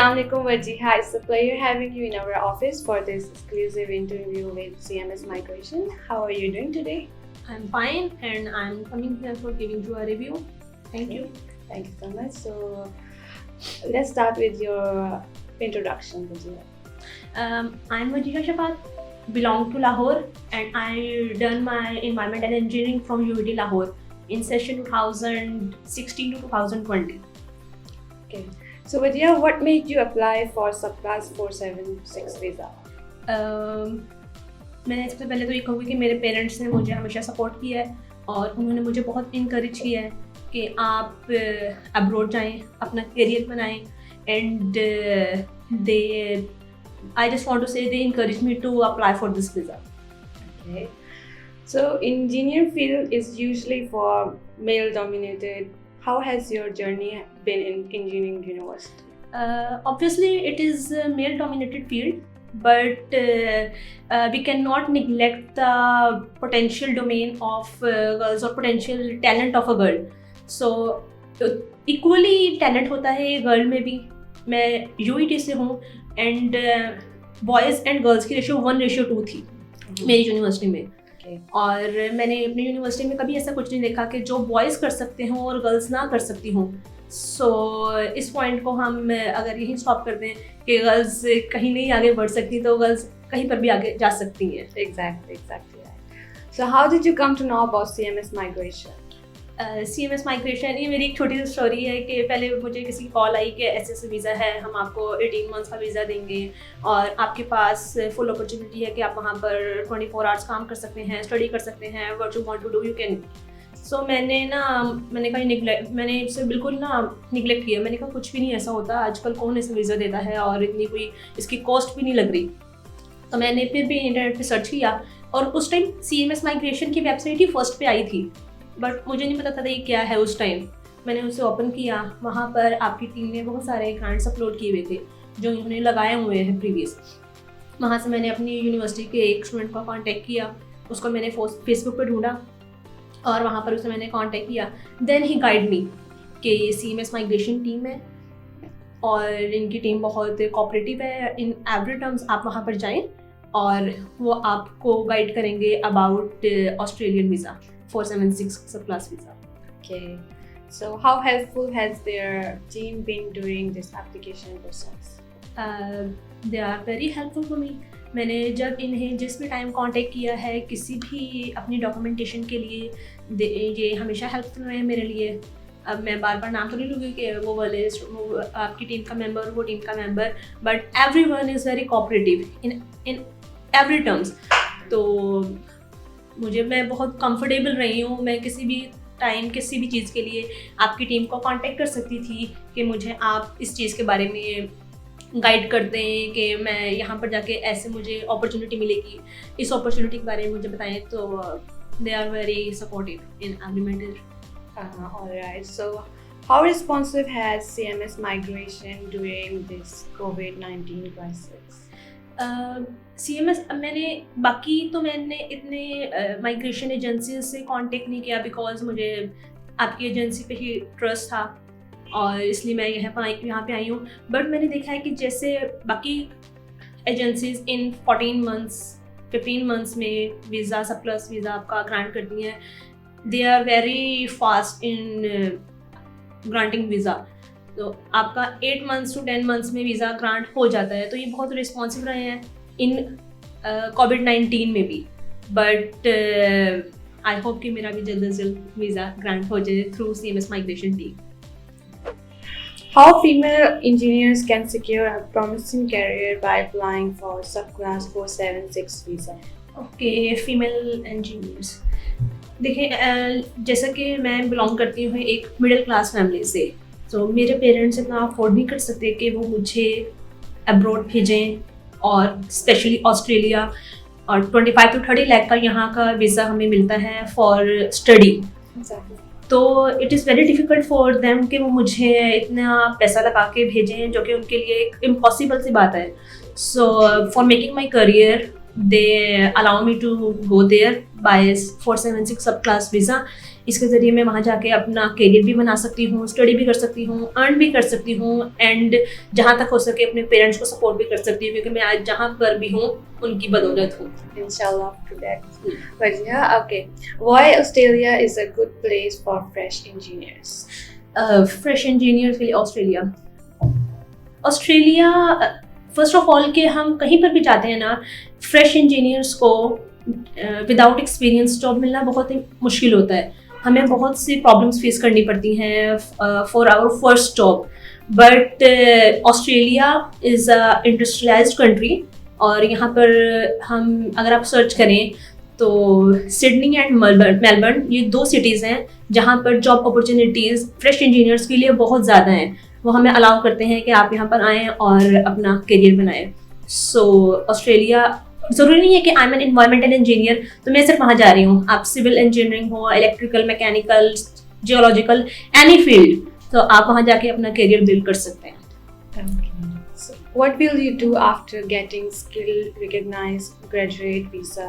Assalamualaikum Wajiha. It's a pleasure having you in our office for this exclusive interview with CMS Migration. How are you doing today? I'm fine and I'm coming here for giving you a review. Thank you. Thank you so much. So let's start with your introduction, Wajiha. I'm Wajiha Shafat, belong to Lahore, and I done my environment and engineering from UIT Lahore in session 2016 to 2020. Okay. So Wajiha, what made you apply for subclass 476 visa? मैं सबसे पहले तो ये कहूँगी कि मेरे parents ने मुझे हमेशा सपोर्ट किया है और उन्होंने मुझे बहुत इनकरेज किया है कि आप अब्रॉड जाएं, अपना करियर बनाएं, and I just want to say they encouraged me to apply for this visa. Okay. So engineering field is usually for male dominated. How has your journey been in engineering university? Obviously it is a male dominated field, but we cannot neglect the potential domain of girls or potential talent of a girl. So equally talent होता है girl में भी. मैं UIT से हूँ and boys and girls की ratio 1:2 थी मेरी यूनिवर्सिटी में. और मैंने अपनी यूनिवर्सिटी में कभी ऐसा कुछ नहीं देखा कि जो बॉयज़ कर सकते हों और गर्ल्स ना कर सकती हों. सो इस पॉइंट को हम अगर यहीं स्टॉप कर दें कि गर्ल्स कहीं नहीं आगे बढ़ सकती तो गर्ल्स कहीं पर भी आगे जा सकती हैं. Exactly. So how did you come to know about CMS Migration? CMS migration, ये मेरी एक छोटी सी स्टोरी है कि पहले मुझे किसी की कॉल आई कि ऐसे वीज़ा है, हम आपको 18 मंथ्स का वीज़ा देंगे और आपके पास फुल अपॉर्चुनिटी है कि आप वहाँ पर 24 आवर्स काम कर सकते हैं, स्टडी कर सकते हैं, what you want to do you can. So मैंने इससे बिल्कुल निगलेक्ट किया. मैंने कहा कुछ भी नहीं ऐसा होता, आजकल कौन ऐसा वीज़ा देता है और इतनी कोई इसकी कॉस्ट भी नहीं लग रही. तो मैंने फिर भी इंटरनेट पर सर्च किया और उस टाइम CMS माइग्रेशन की वेबसाइट ही फर्स्ट पे आई थी, बट मुझे नहीं पता था ये क्या है. उस टाइम मैंने उसे ओपन किया, वहाँ पर आपकी टीम ने बहुत सारे ग्रांट्स अपलोड किए हुए थे जो उन्होंने लगाए हुए हैं प्रीवियस. वहाँ से मैंने अपनी यूनिवर्सिटी के एक स्टूडेंट का कांटेक्ट किया, उसको मैंने फेसबुक पे ढूंढा और वहाँ पर उसे मैंने कांटेक्ट किया. देन ही गाइड मी कि ये CMS माइग्रेशन टीम है और इनकी टीम बहुत कोऑपरेटिव है. इन एवरी टर्म्स आप वहाँ पर जाएँ और वो आपको गाइड करेंगे about Australian visa 476 subclass visa. Okay. So how helpful has their team been during this application process? They are very helpful for me. मैंने जब इन्हें जिस भी टाइम कांटेक्ट किया है किसी भी अपनी डॉक्यूमेंटेशन के लिए, ये हमेशा हेल्पफुल रहे मेरे लिए. अब मैं बार बार नाम तो नहीं लूँगी कि वो वाले आपकी टीम का मेंबर, वो टीम का member, but everyone is very cooperative in every terms. तो मैं बहुत कंफर्टेबल रही हूँ. मैं किसी भी टाइम किसी भी चीज़ के लिए आपकी टीम को कांटेक्ट कर सकती थी कि मुझे आप इस चीज़ के बारे में गाइड कर दें कि मैं यहाँ पर जाके ऐसे मुझे अपॉर्चुनिटी मिलेगी, इस अपॉर्चुनिटी के बारे में मुझे बताएं. तो they are very supportive in every matter. Alright. So how responsive has CMS Migration during this COVID-19 crisis? CMS मैंने इतने माइग्रेशन एजेंसी से कांटेक्ट नहीं किया बिकॉज मुझे आपकी एजेंसी पे ही ट्रस्ट था और इसलिए मैं यहाँ पे आई हूँ. बट मैंने देखा है कि जैसे बाकी एजेंसीज इन 14 मंथ्स 15 मंथ्स में वीज़ा सबप्लस वीज़ा आपका ग्रांट करती हैं, they are very fast in granting visa. तो आपका 8 मंथ्स to 10 मंथ्स में वीज़ा ग्रांट हो जाता है. तो ये बहुत रिस्पॉन्सिव रहे हैं इन COVID-19 में भी. बट आई होप कि मेरा भी जल्द से जल्द वीज़ा ग्रांट हो जाए through CMS migration team. How female engineers can secure a promising career by applying for subclass 476 visa? Okay, female engineers. देखिए जैसा कि मैं बिलोंग करती हूँ एक मिडिल क्लास फैमिली से, तो मेरे पेरेंट्स इतना अफोर्ड नहीं कर सकते कि वो मुझे अब्रॉड भेजें और स्पेशली ऑस्ट्रेलिया. और 25 to 30 लाख का यहाँ का वीज़ा हमें मिलता है फॉर स्टडी. तो it is very difficult for them कि वो मुझे इतना पैसा लगा के भेजें जो कि उनके लिए एक इम्पॉसिबल सी बात है. So for making my career they allow me to go there by 476 subclass visa इसके ज़रिए मैं वहाँ जाके अपना करियर भी बना सकती हूँ, स्टडी भी कर सकती हूँ, अर्न भी कर सकती हूँ एंड जहाँ तक हो सके अपने पेरेंट्स को सपोर्ट भी कर सकती हूँ, क्योंकि मैं आज जहाँ पर भी हूँ उनकी बदौलत हूँ। Inshallah to that. But yeah, okay. Why Australia is a good place for fresh engineers? Fresh engineer के लिए ऑस्ट्रेलिया फर्स्ट ऑफ ऑल कि हम कहीं पर भी जाते हैं ना, फ्रेश इंजीनियर्स को विदाउट एक्सपीरियंस जॉब मिलना बहुत ही मुश्किल होता है। हमें बहुत सी प्रॉब्लम्स फेस करनी पड़ती हैं for our first job. But Australia is a industrialised country, और यहाँ पर हम अगर आप सर्च करें तो सिडनी एंड मेलबर्न ये 2 सिटीज़ हैं जहाँ पर जॉब अपॉर्चुनिटीज़ फ्रेश इंजीनियर्स के लिए बहुत ज़्यादा हैं। वो हमें अलाउ करते हैं कि आप यहाँ पर आएँ और अपना करियर बनाएं। सो ऑस्ट्रेलिया, ज़रूरी नहीं है कि I am N environmental engineer तो मैं सिर्फ वहाँ जा रही हूँ। आप सिविल इंजीनियरिंग हो, electrical, mechanical, geological, any field, तो आप वहाँ जाके अपना करियर बिल्ड कर सकते हैं। So, what will you do after getting skill recognized graduate visa?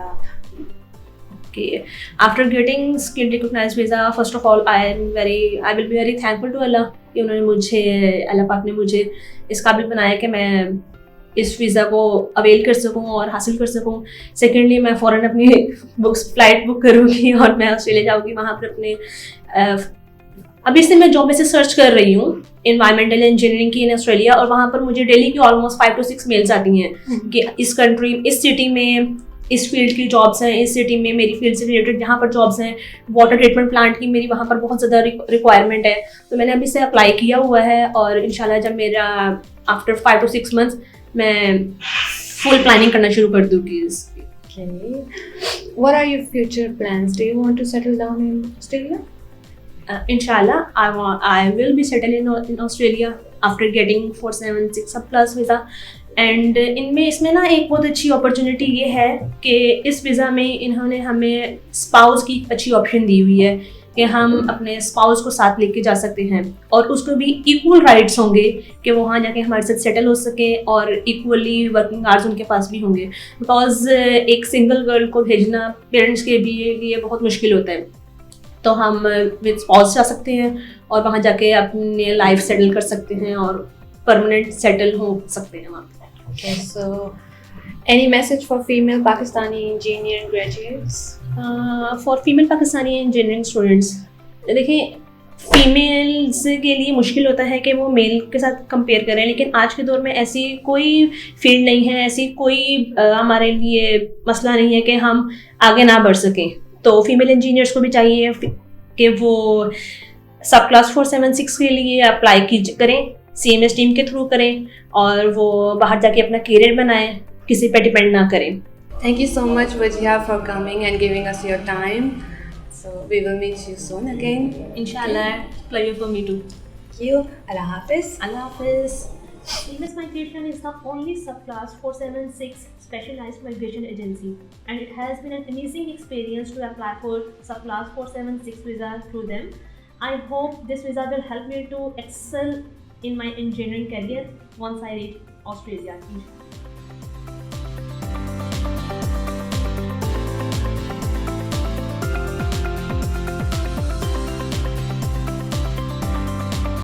Okay, after getting skill recognized visa, first of all I will be very thankful to Allah कि अल्लाह पाक ने मुझे इस काबिल बनाया कि मैं इस वीज़ा को अवेल कर सकूं और हासिल कर सकूं। सेकेंडली मैं फ़ौरन अपनी फ्लाइट बुक करूंगी और मैं ऑस्ट्रेलिया जाऊंगी। वहाँ पर अपने अभी से मैं जॉब में से सर्च कर रही हूँ एनवायरमेंटल इंजीनियरिंग की इन ऑस्ट्रेलिया, और वहाँ पर मुझे डेली की ऑलमोस्ट 5 to 6 मेल्स आती हैं कि इस कंट्री, इस सिटी में इस फील्ड की जॉब्स हैं, इस सिटी में मेरी फील्ड से रिलेटेड जहाँ पर जॉब्स हैं, वाटर ट्रीटमेंट प्लांट की मेरी वहाँ पर बहुत ज़्यादा रिक्वायरमेंट है। तो मैंने अभी से अप्लाई किया हुआ है और इंशाल्लाह जब मेरा आफ्टर 5 to 6 months मैं फुल प्लानिंग करना शुरू कर दूँगी इसकी। Okay. What are your future plans? Do you want to settle down in Australia? Inshallah, I will be settled in Australia after getting 476 plus visa. And इसमें ना एक बहुत अच्छी अपॉर्चुनिटी ये है कि इस वीज़ा में इन्होंने हमें स्पाउस की अच्छी ऑप्शन दी हुई है कि हम अपने स्पाउस को साथ लेके जा सकते हैं और उसको भी इक्वल राइट्स होंगे कि वो वहाँ जाके हमारे साथ सेटल हो सके और इक्वली वर्किंग आवर्स उनके पास भी होंगे। बिकॉज एक सिंगल गर्ल को भेजना पेरेंट्स के भी लिए बहुत मुश्किल होता है, तो हम विद स्पाउस जा सकते हैं और वहाँ जाके अपने लाइफ सेटल कर सकते हैं और परमानेंट सेटल हो सकते हैं वहाँ। Okay, so any message for female Pakistani engineering graduates? For female Pakistani engineering students, देखिए फीमेल्स के लिए मुश्किल होता है कि वो मेल के साथ कंपेयर करें, लेकिन आज के दौर में ऐसी कोई फील्ड नहीं है, ऐसी कोई हमारे लिए मसला नहीं है कि हम आगे ना बढ़ सकें। तो फीमेल इंजीनियर्स को भी चाहिए कि वो सब क्लास 476 के लिए अप्लाई करें, CMS टीम के थ्रू करें और वो बाहर जाके अपना करियर बनाएं, किसी पे डिपेंड ना करें। Thank you so much, Wajia, for coming and giving us your time. So we will meet you soon again. Inshallah, pleasure for me too. Thank you. Allah Hafiz. Allah Hafiz. CMS Migration is the only subclass 476 specialized migration agency, and it has been an amazing experience to apply for subclass 476 visa through them. I hope this visa will help me to excel in my engineering career once I reach Australia.